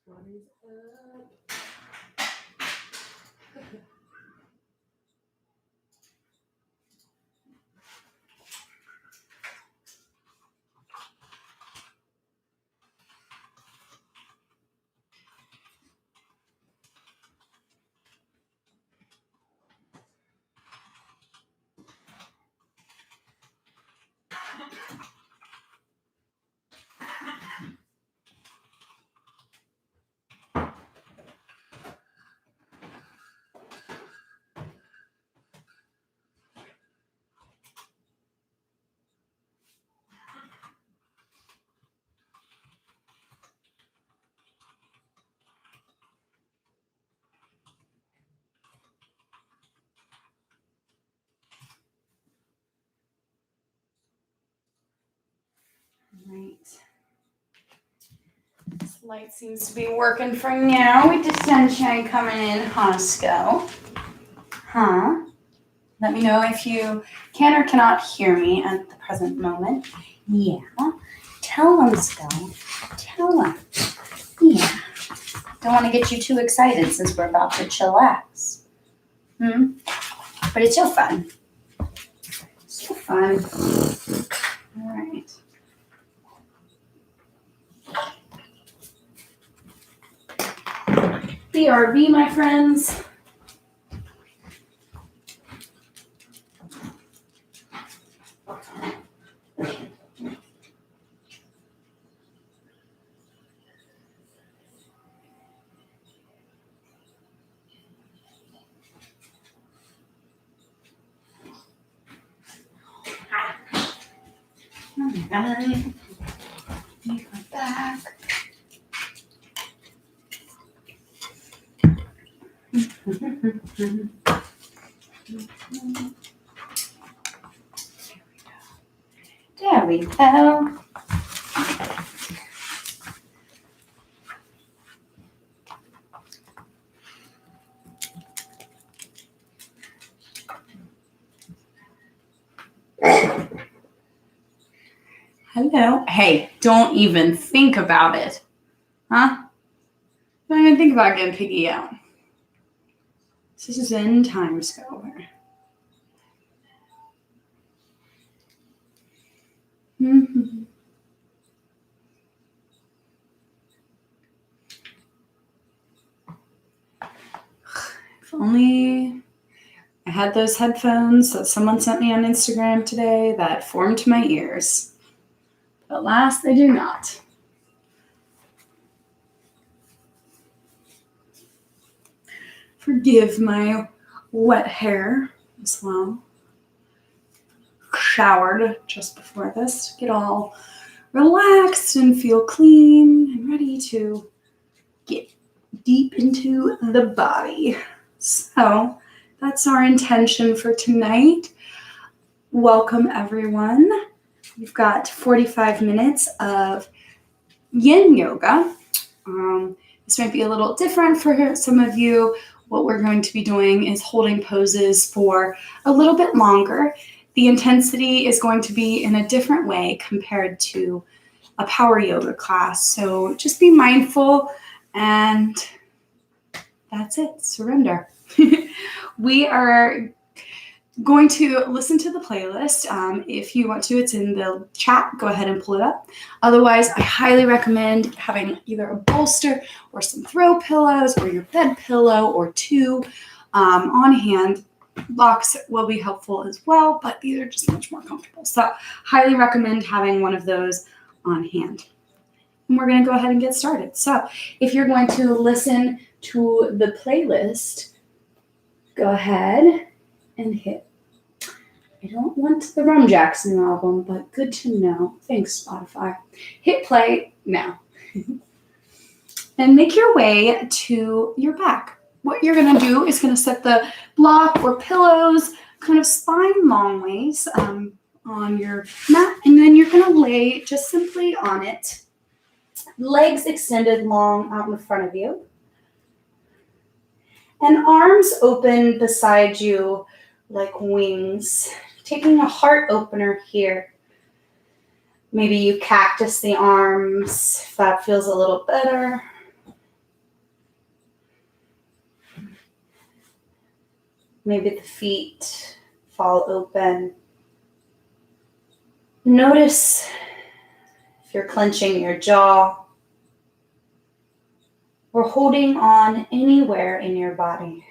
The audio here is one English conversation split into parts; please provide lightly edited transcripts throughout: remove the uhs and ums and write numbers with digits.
What is up? Right. This light seems to be working for now with the sunshine coming in, huh, Sco? Huh? Let me know if you can or cannot hear me at the present moment. Yeah. Tell them, Sco. Tell them. Yeah. Don't want to get you too excited since we're about to chillax. But it's so fun. So fun. All right. BRB, my friends. All right. Make my back. There we go. Hello. Hey, don't even think about it. Huh? Don't even think about getting Piggy out. This is Zen time, Sco. If only I had those headphones that someone sent me on Instagram today that formed my ears. But alas, they do not. Forgive my wet hair as well. Showered just before this to get all relaxed and feel clean and ready to get deep into the body. So that's our intention for tonight. Welcome, everyone. We've got 45 minutes of yin yoga. This might be a little different for some of you. What we're going to be doing is holding poses for a little bit longer. The intensity is going to be in a different way compared to a power yoga class. So just be mindful, and that's it. Surrender. We are going to listen to the playlist. If you want to, it's in the chat. Go ahead and pull it up. Otherwise, I highly recommend having either a bolster or some throw pillows or your bed pillow or two on hand. Blocks will be helpful as well, but these are just much more comfortable. So highly recommend having one of those on hand. And we're going to go ahead and get started. So if you're going to listen to the playlist, go ahead and hit. I don't want the Rum Jackson album, but good to know. Thanks, Spotify. Hit play now. And make your way to your back. What you're going to do is going to set the block or pillows kind of spine long ways on your mat, and then you're going to lay just simply on it. Legs extended long out in front of you. And arms open beside you like wings. Taking a heart opener here. Maybe you cactus the arms if that feels a little better. Maybe the feet fall open. Notice if you're clenching your jaw or holding on anywhere in your body.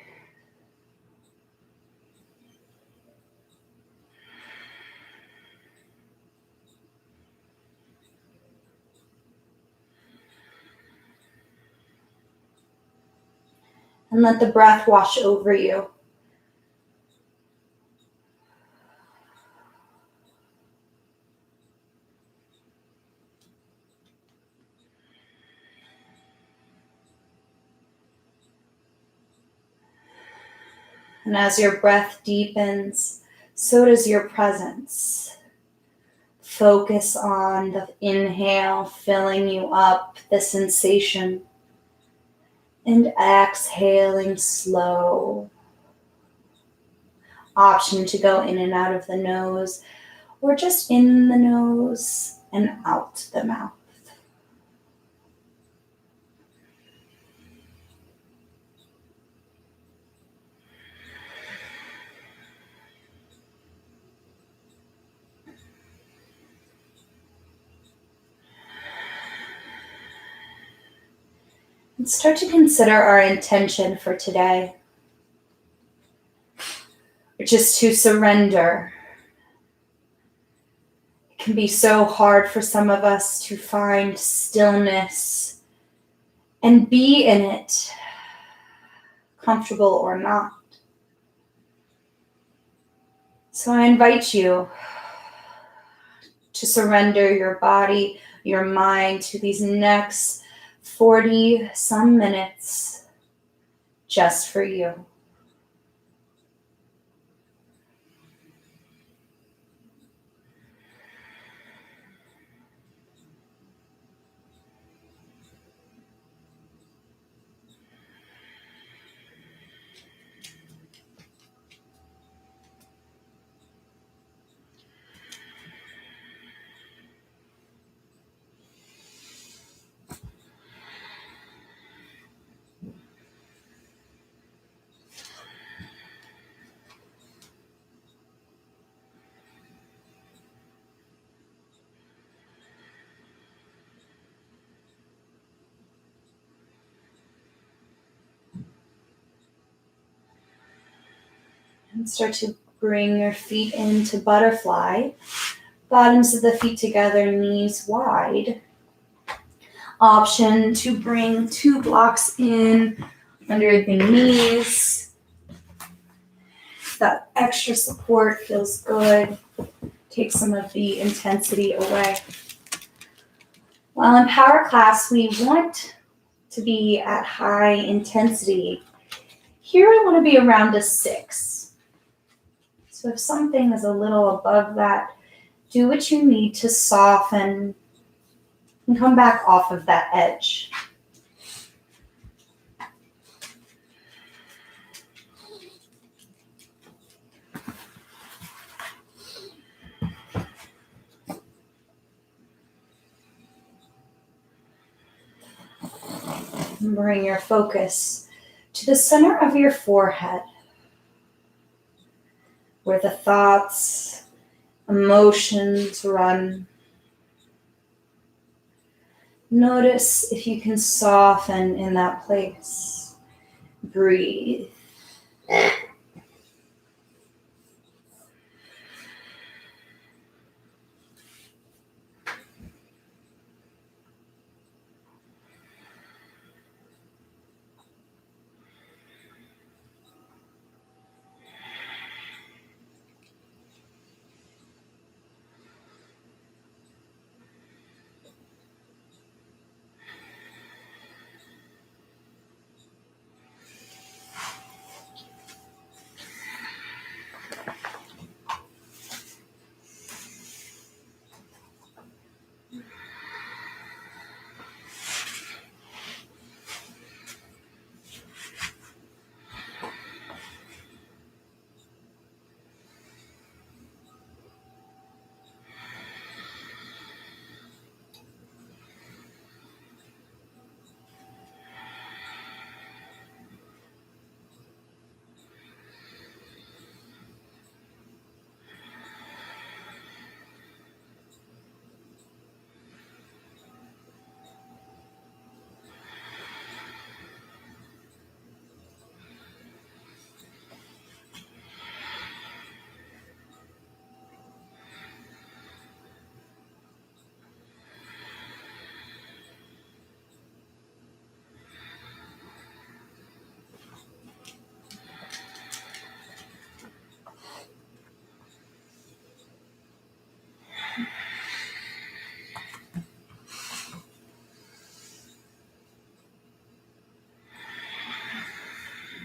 And let the breath wash over you. And as your breath deepens, so does your presence. Focus on the inhale filling you up, the sensation, and exhaling slow. Option to go in and out of the nose, or just in the nose and out the mouth. And start to consider our intention for today, which is to surrender. It can be so hard for some of us to find stillness and be in it, comfortable or not. So I invite you to surrender your body, your mind to these next 40 some minutes just for you. And start to bring your feet into butterfly. Bottoms of the feet together, knees wide. Option to bring 2 blocks in under the knees. That extra support feels good. Take some of the intensity away. While in power class, we want to be at high intensity. Here I want to be around a 6. So if something is a little above that, do what you need to soften and come back off of that edge. And bring your focus to the center of your forehead, where the thoughts, emotions run. Notice if you can soften in that place. Breathe.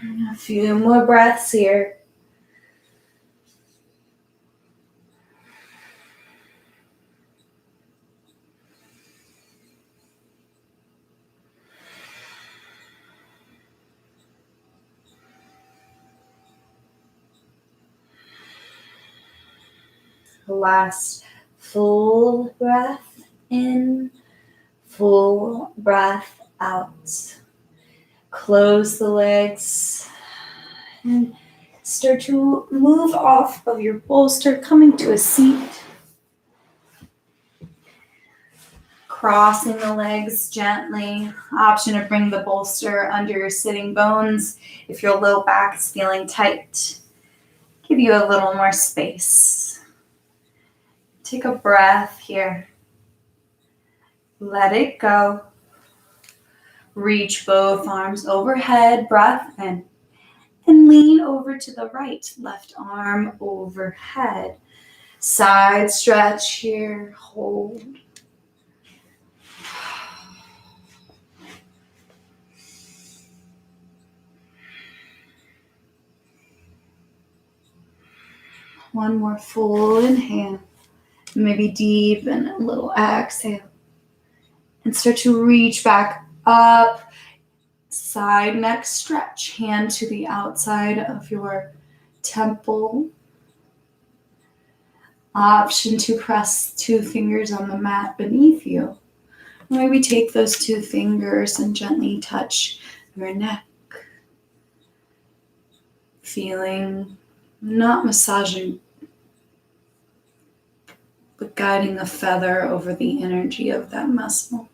A few more breaths here. Last full breath in, full breath out. Close the legs and start to move off of your bolster, coming to a seat. Crossing the legs gently. Option to bring the bolster under your sitting bones if your low back is feeling tight. Give you a little more space. Take a breath here. Let it go. Reach both arms overhead, breath in. And lean over to the right, left arm overhead. Side stretch here, hold. One more full inhale. Maybe deep and a little exhale. And start to reach back up. Side neck stretch. Hand to the outside of your temple. Option to press 2 fingers on the mat beneath you. Maybe take those 2 fingers and gently touch your neck. Feeling, not massaging, but guiding a feather over the energy of that muscle.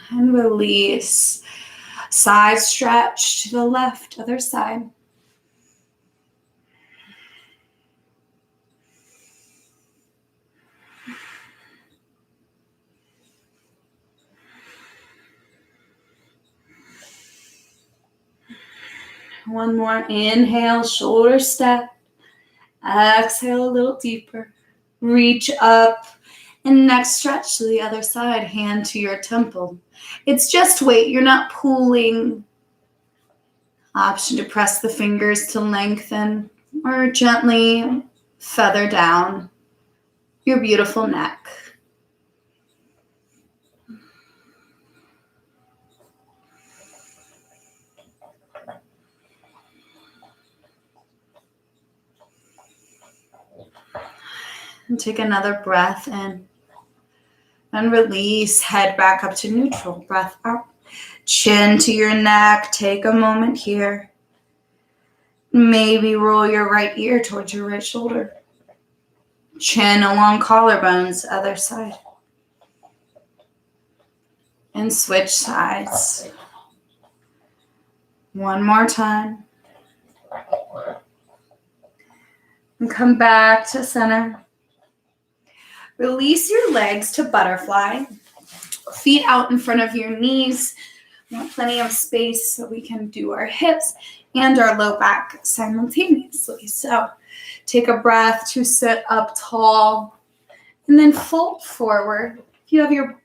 And release. Side stretch to the left, other side. One more inhale, shoulder step. Exhale a little deeper. Reach up. And next stretch to the other side, hand to your temple. It's just weight, you're not pulling. Option to press the fingers to lengthen or gently feather down your beautiful neck. And take another breath in. And release, head back up to neutral. Breath out. Chin to your neck. Take a moment here. Maybe roll your right ear towards your right shoulder. Chin along collarbones, other side. And switch sides. One more time. And come back to center. Release your legs to butterfly. Feet out in front of your knees. We want plenty of space so we can do our hips and our low back simultaneously. So take a breath to sit up tall and then fold forward. If you have your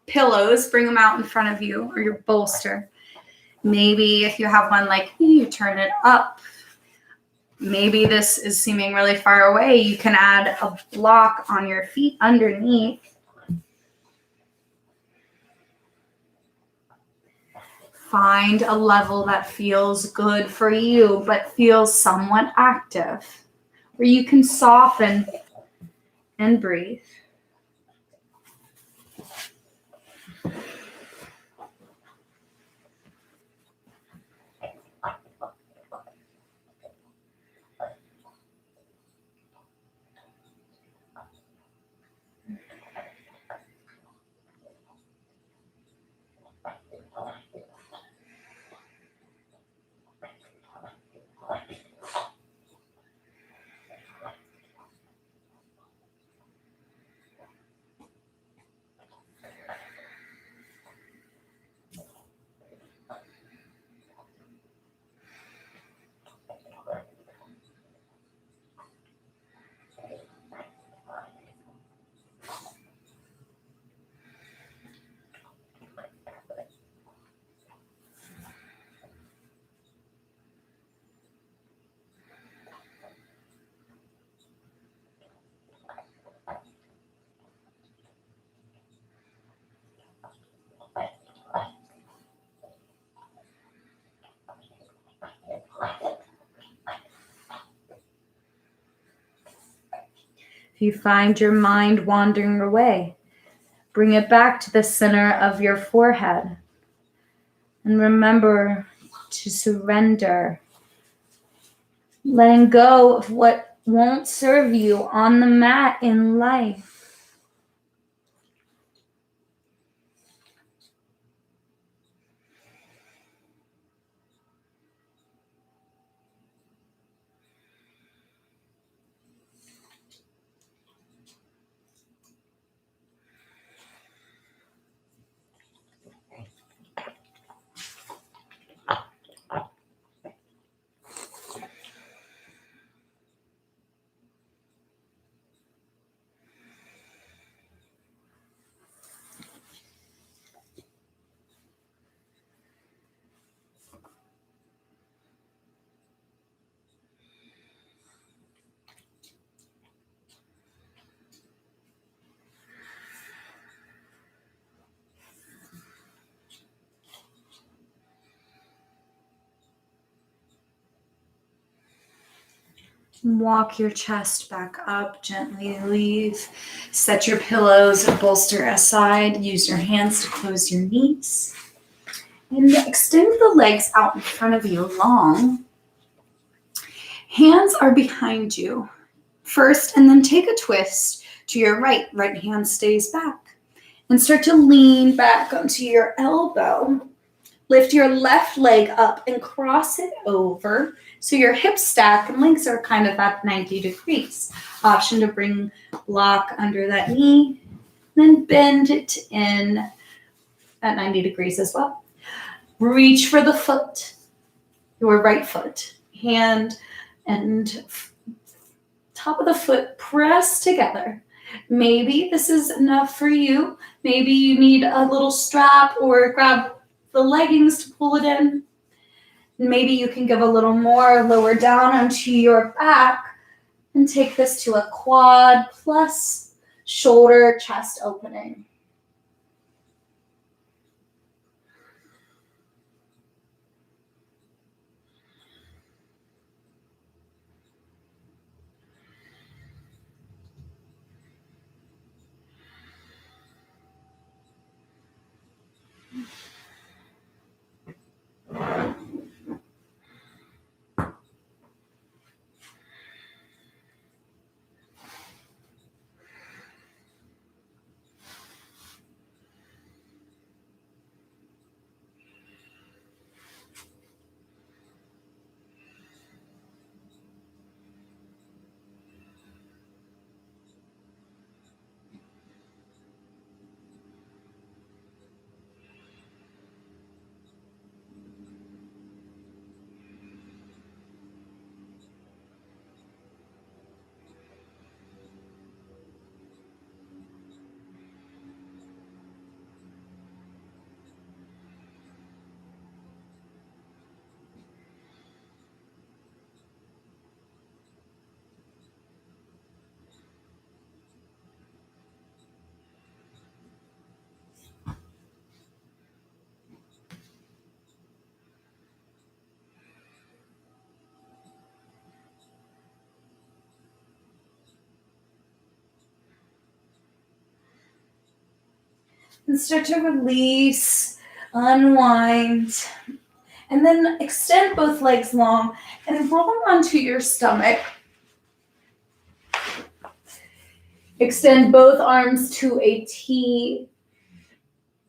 pillows, bring them out in front of you or your bolster. Maybe if you have one like me, you turn it up. Maybe this is seeming really far away. You can add a block on your feet underneath. Find a level that feels good for you, but feels somewhat active, where you can soften and breathe. If you find your mind wandering away, bring it back to the center of your forehead. And remember to surrender, letting go of what won't serve you on the mat in life. Walk your chest back up, gently leave. Set your pillows and bolster aside. Use your hands to close your knees. And extend the legs out in front of you long. Hands are behind you first, and then take a twist to your right. Right hand stays back. And start to lean back onto your elbow. Lift your left leg up and cross it over so your hips stack and legs are kind of at 90 degrees. Option to bring block under that knee, then bend it in at 90 degrees as well. Reach for the foot, your right foot. Hand and top of the foot press together. Maybe this is enough for you. Maybe you need a little strap or grab the leggings to pull it in. Maybe you can give a little more, lower down onto your back and take this to a quad plus shoulder chest opening. And start to release, unwind, and then extend both legs long and roll onto your stomach. Extend both arms to a T.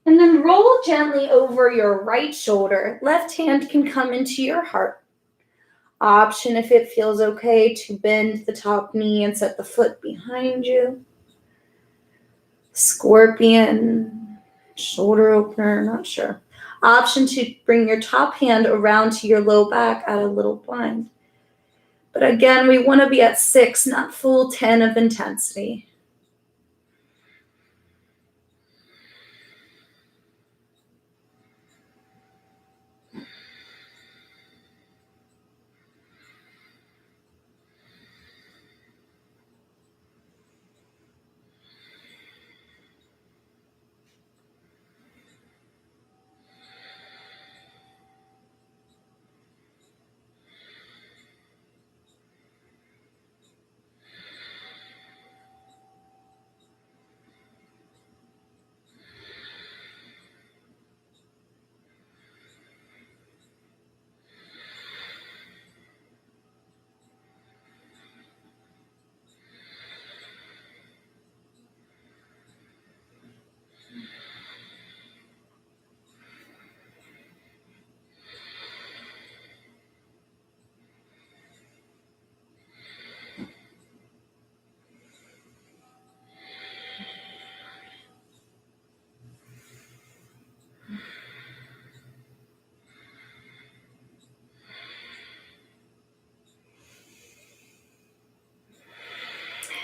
And then roll gently over your right shoulder. Left hand can come into your heart. Option, if it feels okay, to bend the top knee and set the foot behind you. Scorpion, shoulder opener, not sure. Option to bring your top hand around to your low back at a little bind. But again, we want to be at 6, not full 10 of intensity.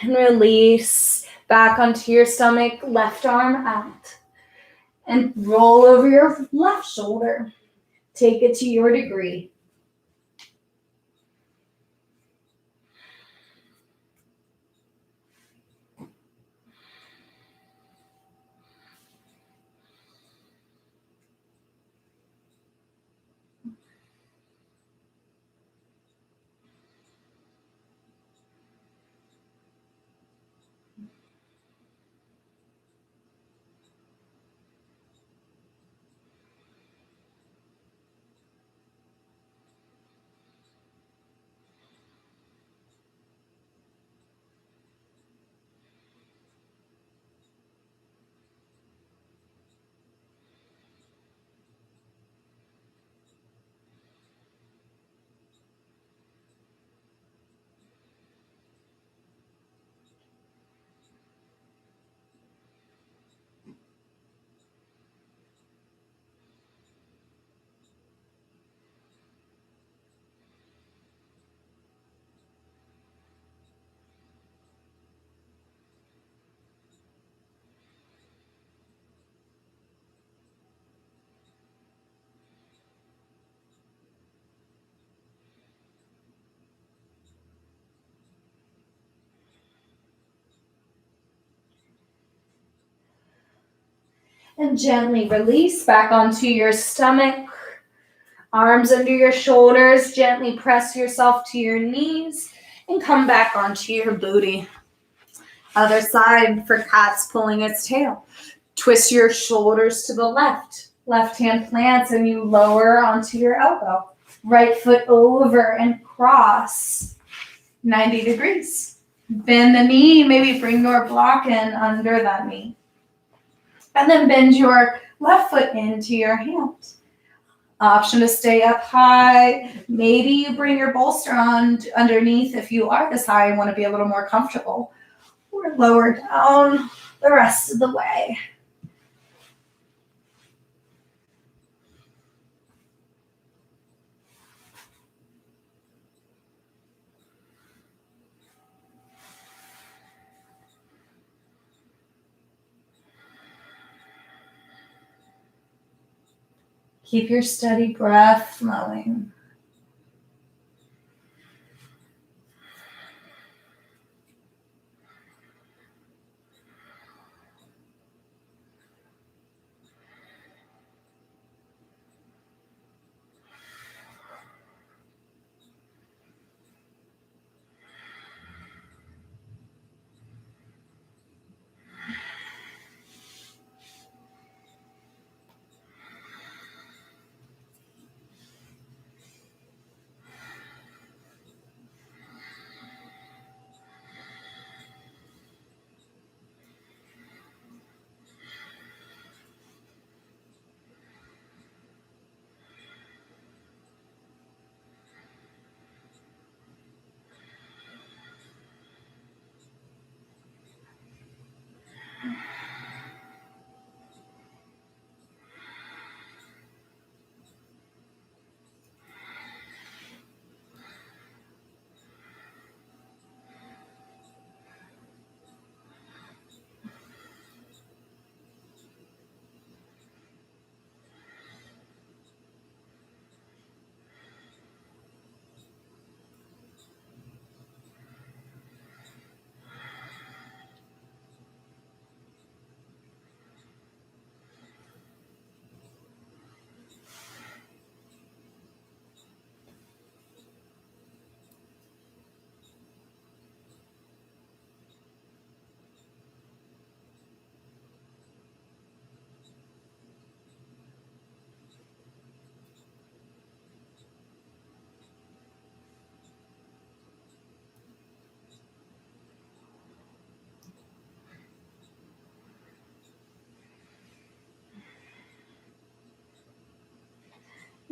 And release back onto your stomach, left arm out. And roll over your left shoulder. Take it to your degree. And gently release back onto your stomach. Arms under your shoulders. Gently press yourself to your knees and come back onto your booty. Other side for cat's pulling its tail. Twist your shoulders to the left. Left hand plants and you lower onto your elbow. Right foot over and cross 90 degrees. Bend the knee, maybe bring your block in under that knee. And then bend your left foot into your hands. Option to stay up high. Maybe you bring your bolster on underneath if you are this high and want to be a little more comfortable. Or lower down the rest of the way. Keep your steady breath flowing.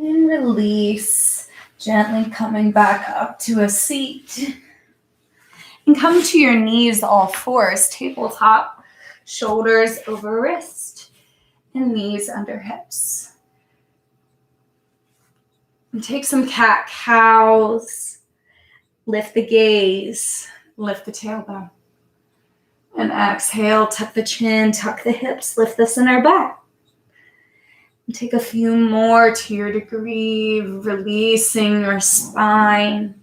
And release, gently coming back up to a seat. And come to your knees, all fours, tabletop, shoulders over wrist, and knees under hips. And take some cat-cows, lift the gaze, lift the tailbone. And exhale, tuck the chin, tuck the hips, lift the center back. And take a few more to your degree, releasing your spine.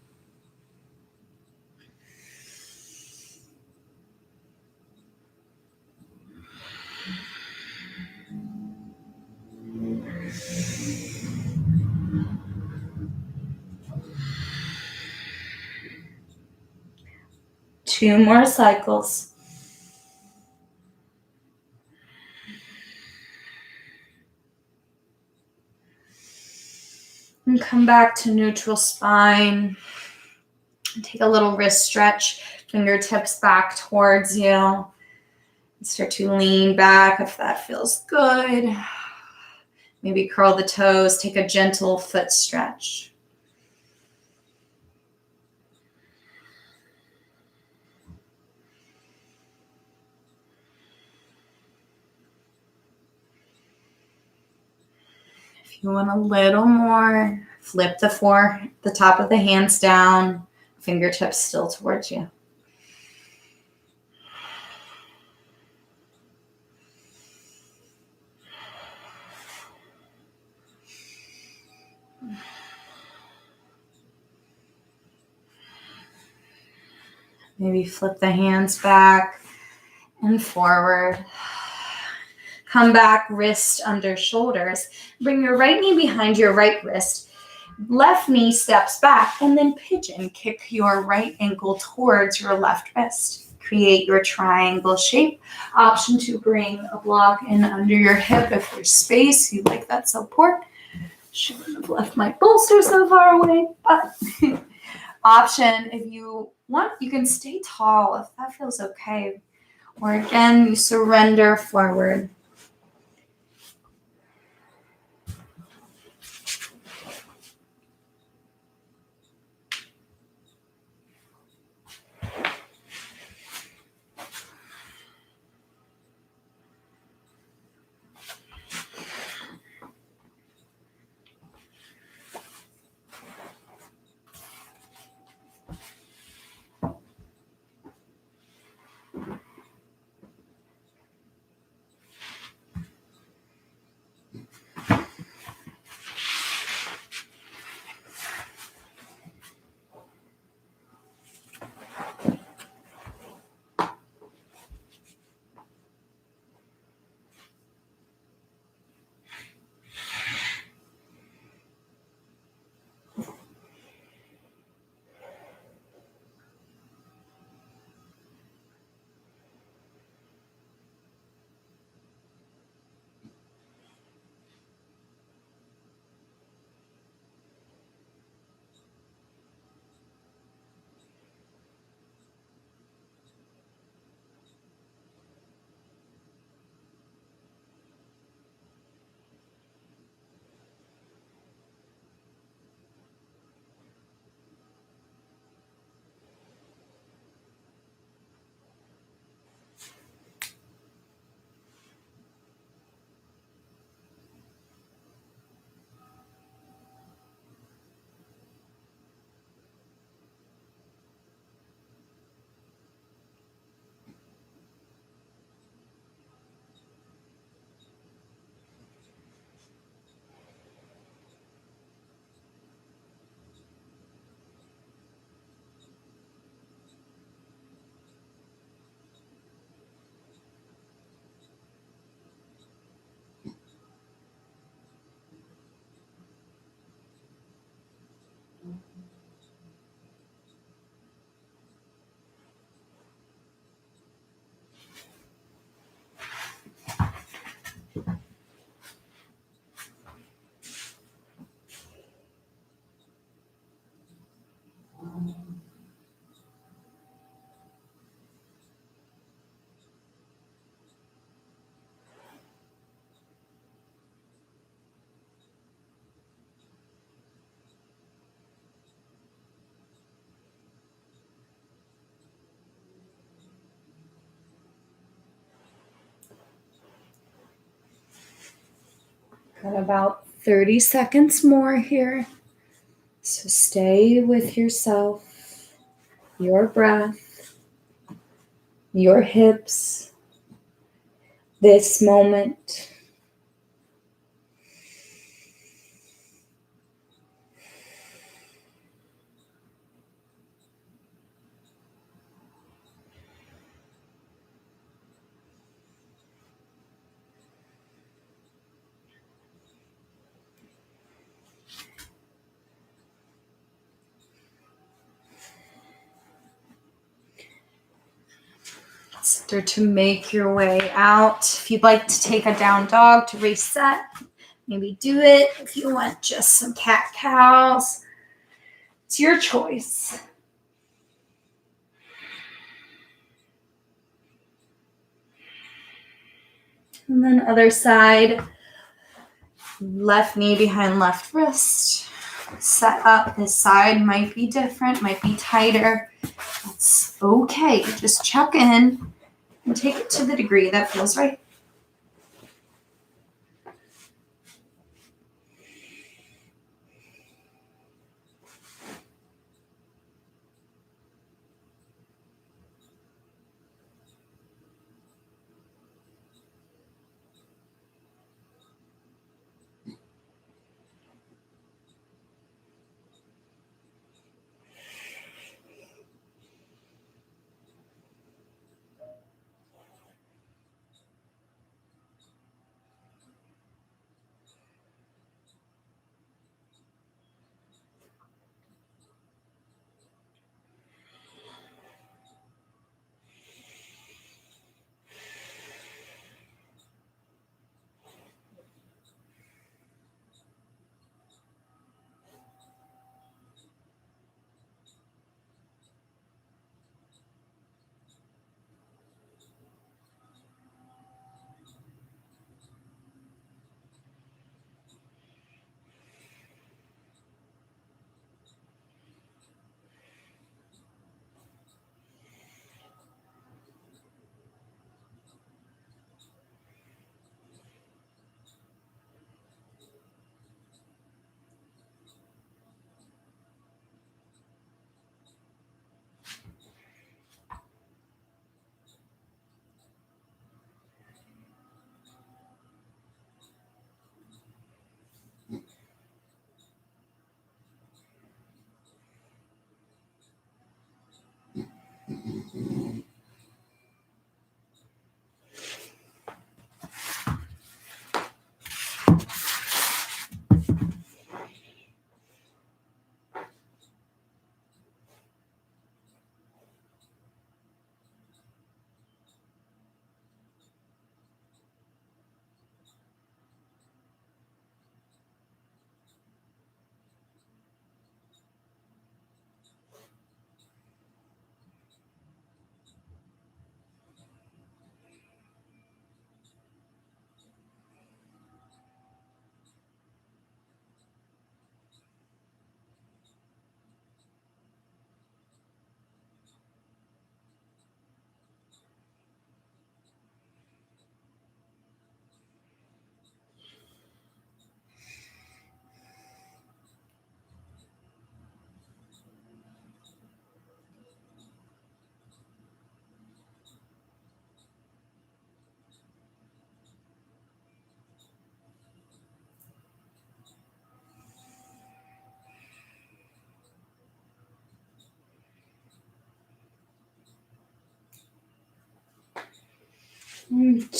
Two more cycles. And come back to neutral spine. Take a little wrist stretch, fingertips back towards you. Start to lean back if that feels good. Maybe curl the toes, take a gentle foot stretch. If you want a little more, flip the top of the hands down, fingertips still towards you. Maybe flip the hands back and forward. Come back, wrist under shoulders. Bring your right knee behind your right wrist. Left knee steps back, and then pigeon. Kick your right ankle towards your left wrist. Create your triangle shape. Option to bring a block in under your hip if there's space. You like that support. Shouldn't have left my bolster so far away, but option, if you want, you can stay tall if that feels okay. Or again, you surrender forward. Got about 30 seconds more here. So stay with yourself, your breath, your hips, this moment. Start to make your way out. If you'd like to take a down dog to reset, maybe do it. If you want just some cat-cows, it's your choice. And then other side, left knee behind left wrist. Set up. This side might be different, might be tighter. That's okay. Just check in and take it to the degree that feels right.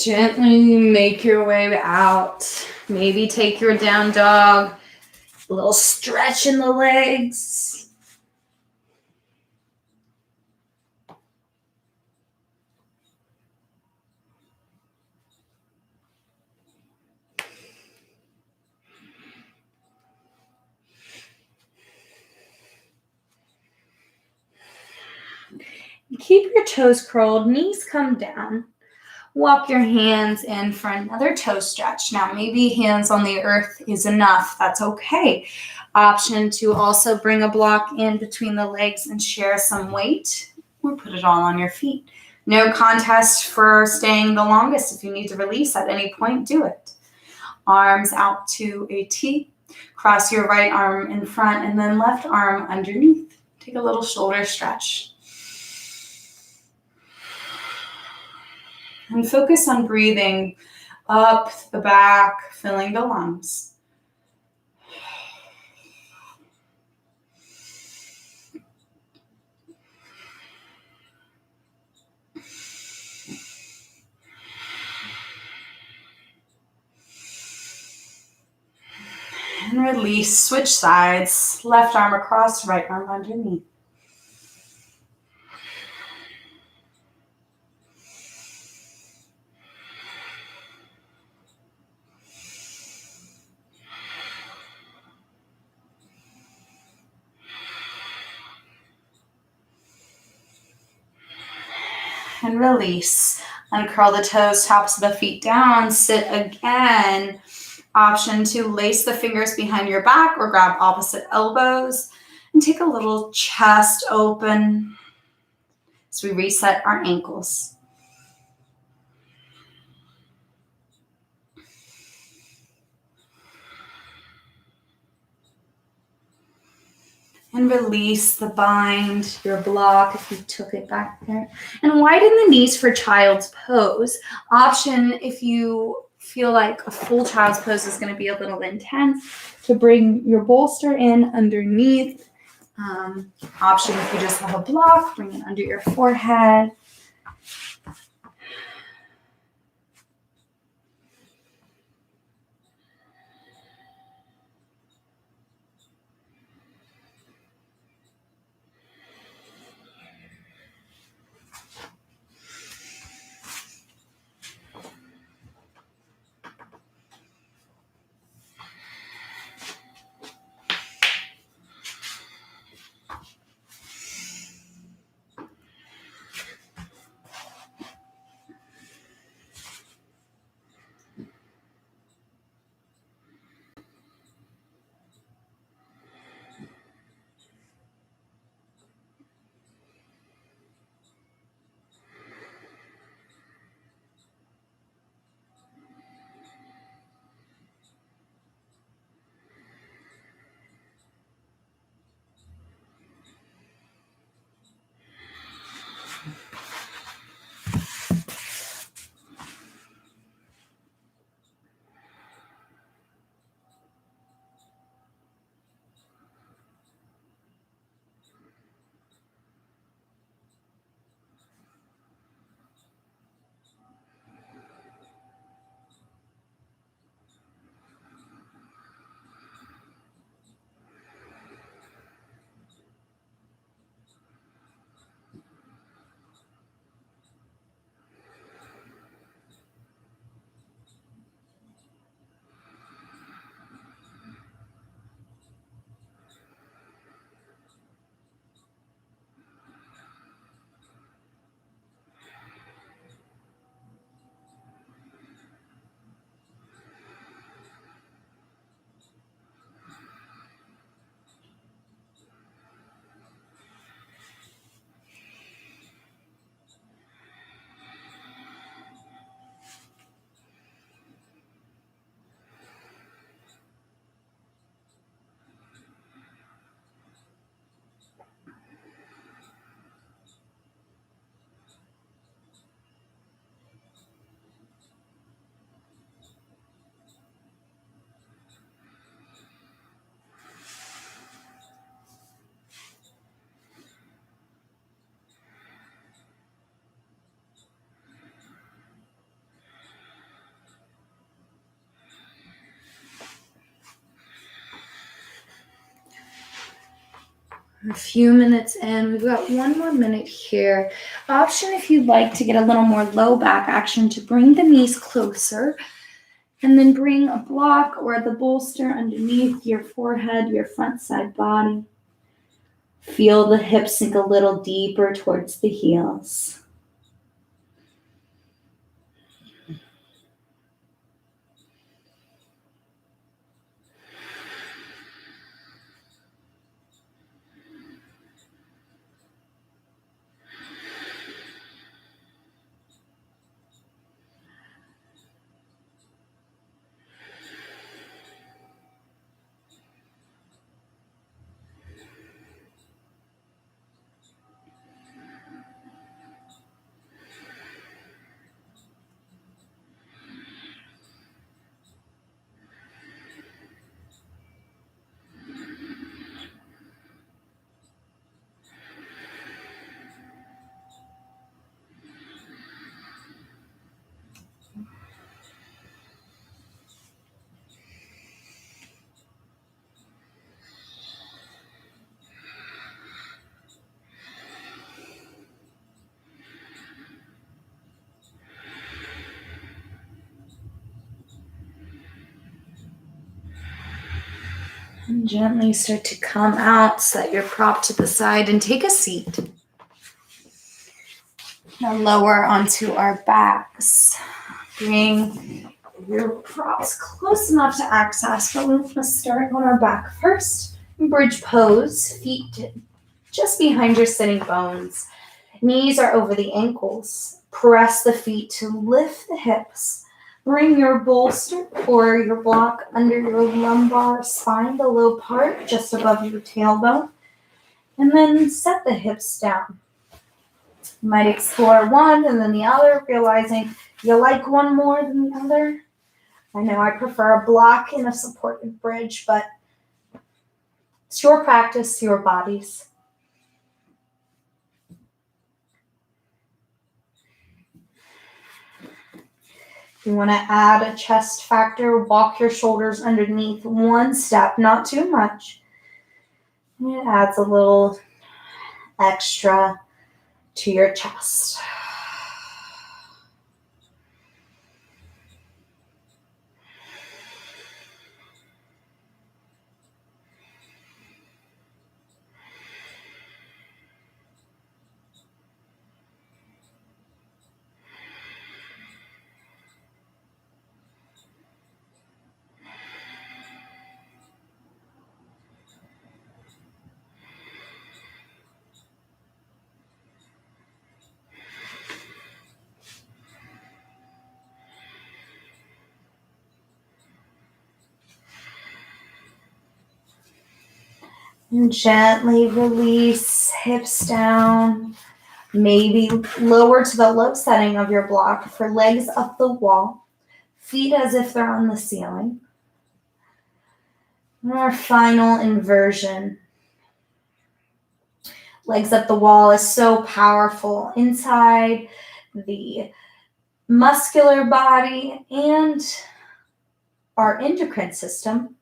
Gently make your way out. Maybe take your down dog. A little stretch in the legs. Keep your toes curled, knees come down. Walk your hands in for another toe stretch. Now, maybe hands on the earth is enough. That's okay. Option to also bring a block in between the legs and share some weight, or put it all on your feet. No contest for staying the longest. If you need to release at any point, do it. Arms out to a T. Cross your right arm in front and then left arm underneath. Take a little shoulder stretch. And focus on breathing up the back, filling the lungs. And release, switch sides, left arm across, right arm underneath. And release. Uncurl the toes, tops of the feet down, sit again. Option to lace the fingers behind your back or grab opposite elbows and take a little chest open as we reset our ankles. And release the bind, your block if you took it back there. And widen the knees for child's pose. Option if you feel like a full child's pose is going to be a little intense, to bring your bolster in underneath. Option if you just have a block, bring it under your forehead. A few minutes in, we've got one more minute here. Option if you'd like to get a little more low back action, to bring the knees closer and then bring a block or the bolster underneath your forehead, your front side body. Feel the hips sink a little deeper towards the heels. And gently start to come out, set your prop to the side, and take a seat. Now lower onto our backs. Bring your props close enough to access, but we want to start on our back first. Bridge pose, feet just behind your sitting bones. Knees are over the ankles. Press the feet to lift the hips. Bring your bolster or your block under your lumbar spine, the low part just above your tailbone. And then set the hips down. You might explore one and then the other, realizing you like one more than the other. I know I prefer a block and a supported bridge, but it's your practice, your bodies. If you want to add a chest factor, walk your shoulders underneath one step, not too much. It adds a little extra to your chest. And gently release, hips down. Maybe lower to the low setting of your block for legs up the wall. Feet as if they're on the ceiling. And our final inversion. Legs up the wall is so powerful inside the muscular body and our endocrine system.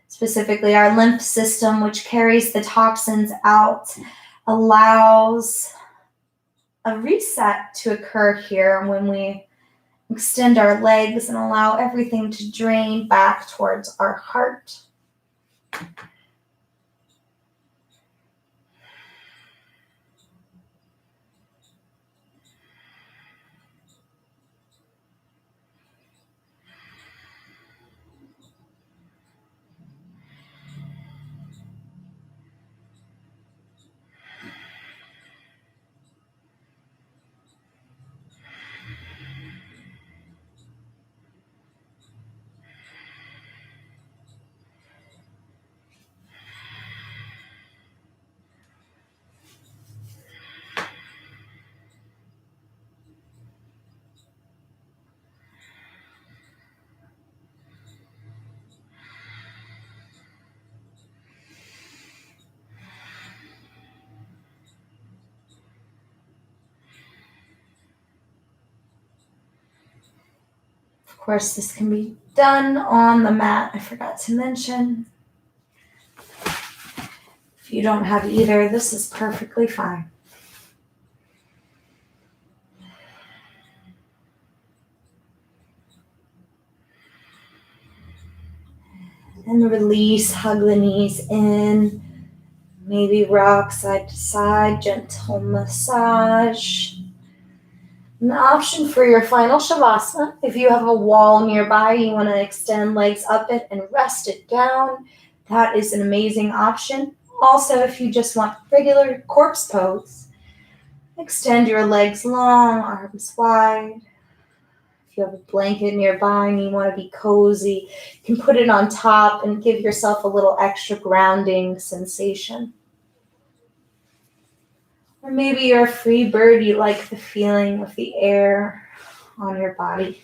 Specifically, our lymph system, which carries the toxins out, allows a reset to occur here when we extend our legs and allow everything to drain back towards our heart. Of course, this can be done on the mat, I forgot to mention. If you don't have either, this is perfectly fine. And release, hug the knees in. Maybe rock side to side, gentle massage. An option for your final Shavasana. If you have a wall nearby, you want to extend legs up it and rest it down. That is an amazing option. Also, if you just want regular corpse pose, extend your legs long, arms wide. If you have a blanket nearby and you want to be cozy, you can put it on top and give yourself a little extra grounding sensation. Or maybe you're a free bird, you like the feeling of the air on your body.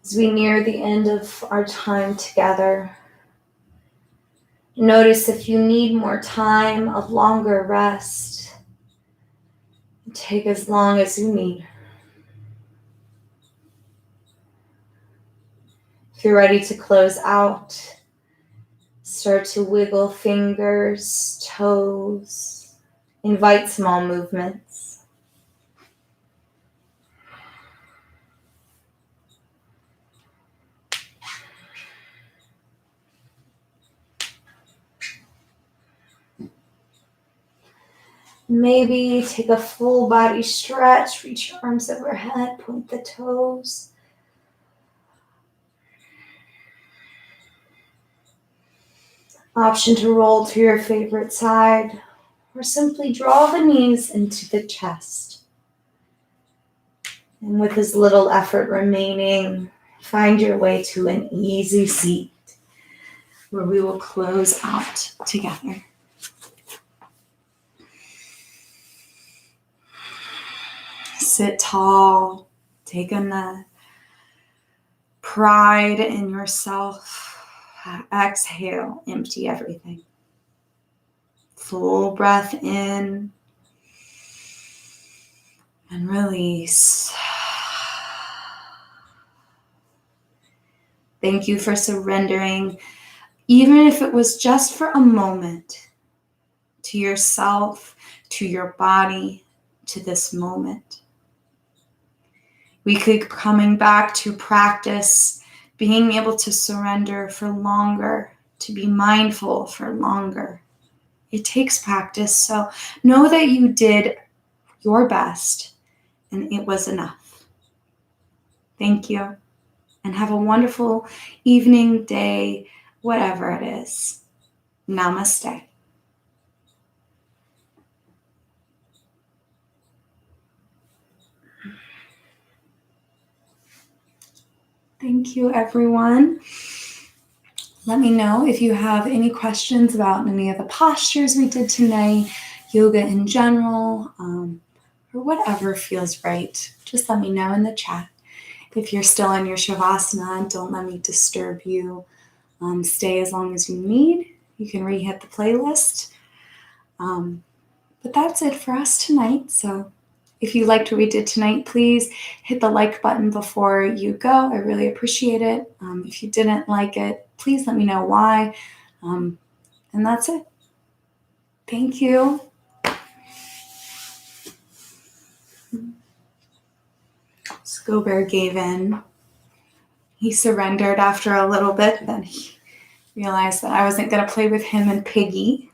As we near the end of our time together, notice if you need more time of longer rest. Take as long as you need. If you're ready to close out, start to wiggle fingers, toes, invite small movements. Maybe take a full body stretch, reach your arms overhead, point the toes. Option to roll to your favorite side, or simply draw the knees into the chest. And with as little effort remaining, find your way to an easy seat where we will close out together. Sit tall, take in the pride in yourself. Exhale, empty everything. Full breath in and release. Thank you for surrendering, even if it was just for a moment, to yourself, to your body, to this moment. We keep coming back to practice, being able to surrender for longer, to be mindful for longer. It takes practice, so know that you did your best and it was enough. Thank you, and have a wonderful evening, day, whatever it is. Namaste. Thank you, everyone. Let me know if you have any questions about any of the postures we did tonight, yoga in general, or whatever feels right. Just let me know in the chat. If you're still in your Shavasana, don't let me disturb you. Stay as long as you need. You can re-hit the playlist. But that's it for us tonight. So if you liked what we did tonight, please hit the like button before you go. I really appreciate it. If you didn't like it, please let me know why. And that's it. Thank you. Scobear gave in. He surrendered after a little bit. Then he realized that I wasn't going to play with him and Piggy.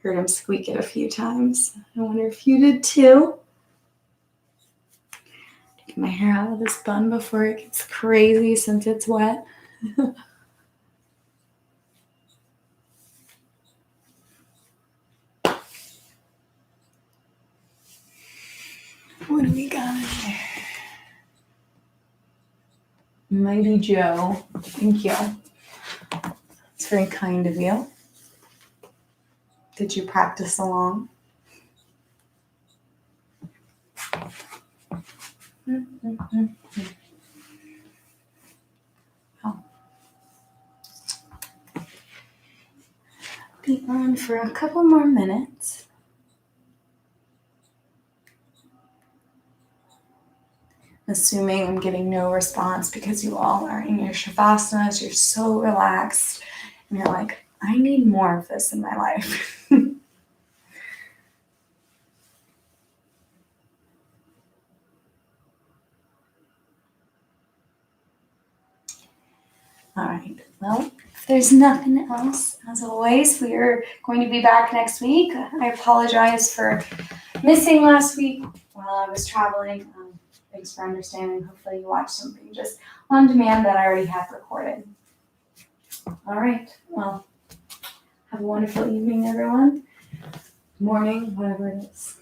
Heard him squeak it a few times. I wonder if you did too. Get my hair out of this bun before it gets crazy since it's wet. What do we got in there? Mighty Joe. Thank you. It's very kind of you. Did you practice along? Oh. Be on for a couple more minutes. Assuming I'm getting no response because you all are in your Shavasanas, you're so relaxed, and you're like, I need more of this in my life. All right, well, if there's nothing else, as always, we are going to be back next week. I apologize for missing last week while I was traveling. Thanks for understanding. Hopefully you watched something just on demand that I already have recorded. All right, well, have a wonderful evening, everyone. Morning, whatever it is.